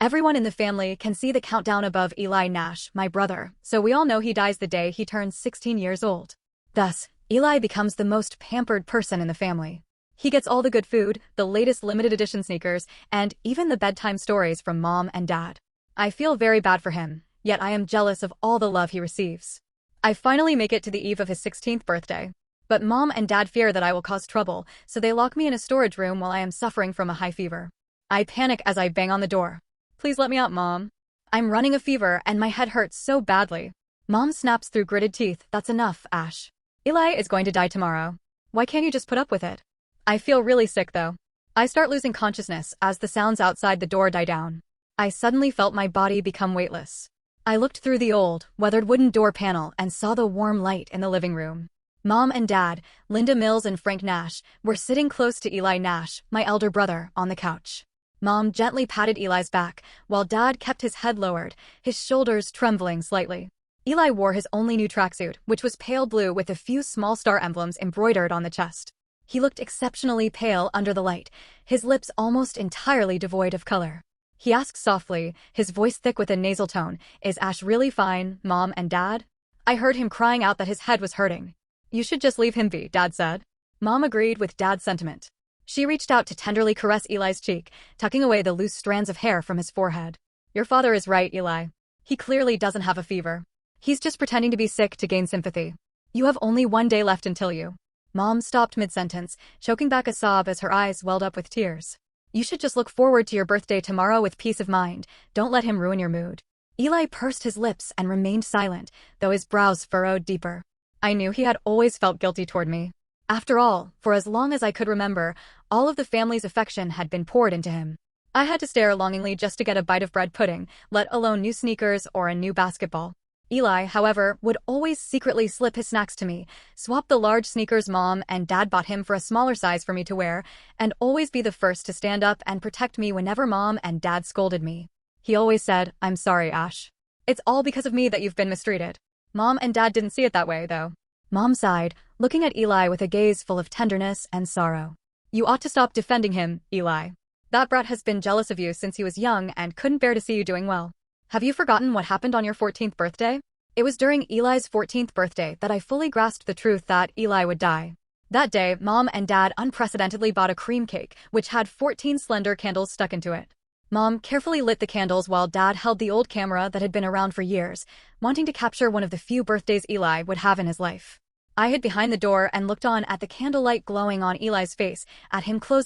Everyone in the family can see the countdown above Eli Nash, my brother, so we all know he dies the day he turns 16 years old. Thus, Eli becomes the most pampered person in the family. He gets all the good food, the latest limited edition sneakers, and even the bedtime stories from mom and dad. I feel very bad for him, yet I am jealous of all the love he receives. I finally make it to the eve of his 16th birthday. But mom and dad fear that I will cause trouble, so they lock me in a storage room while I am suffering from a high fever. I panic as I bang on the door. Please let me out, Mom. I'm running a fever and my head hurts so badly. Mom snaps through gritted teeth. That's enough, Ash. Eli is going to die tomorrow. Why can't you just put up with it? I feel really sick though. I start losing consciousness as the sounds outside the door die down. I suddenly felt my body become weightless. I looked through the old, weathered wooden door panel and saw the warm light in the living room. Mom and Dad, Linda Mills and Frank Nash, were sitting close to Eli Nash, my elder brother, on the couch. Mom gently patted Eli's back, while Dad kept his head lowered, his shoulders trembling slightly. Eli wore his only new tracksuit, which was pale blue with a few small star emblems embroidered on the chest. He looked exceptionally pale under the light, his lips almost entirely devoid of color. He asked softly, his voice thick with a nasal tone, "Is Ash really fine, Mom and Dad?" I heard him crying out that his head was hurting. "You should just leave him be," Dad said. Mom agreed with Dad's sentiment. She reached out to tenderly caress Eli's cheek, tucking away the loose strands of hair from his forehead. "Your father is right, Eli. He clearly doesn't have a fever. He's just pretending to be sick to gain sympathy. You have only one day left until you." Mom stopped mid-sentence, choking back a sob as her eyes welled up with tears. "You should just look forward to your birthday tomorrow with peace of mind. Don't let him ruin your mood." Eli pursed his lips and remained silent, though his brows furrowed deeper. I knew he had always felt guilty toward me. After all, for as long as I could remember, all of the family's affection had been poured into him. I had to stare longingly just to get a bite of bread pudding, let alone new sneakers or a new basketball. Eli, however, would always secretly slip his snacks to me, swap the large sneakers Mom and Dad bought him for a smaller size for me to wear, and always be the first to stand up and protect me whenever Mom and Dad scolded me. He always said, "I'm sorry, Ash. It's all because of me that you've been mistreated." Mom and Dad didn't see it that way, though. Mom sighed, looking at Eli with a gaze full of tenderness and sorrow. "You ought to stop defending him, Eli. That brat has been jealous of you since he was young and couldn't bear to see you doing well. Have you forgotten what happened on your 14th birthday? It was during Eli's 14th birthday that I fully grasped the truth that Eli would die. That day, Mom and Dad unprecedentedly bought a cream cake, which had 14 slender candles stuck into it. Mom carefully lit the candles while Dad held the old camera that had been around for years, wanting to capture one of the few birthdays Eli would have in his life. I hid behind the door and looked on at the candlelight glowing on Eli's face, at him closing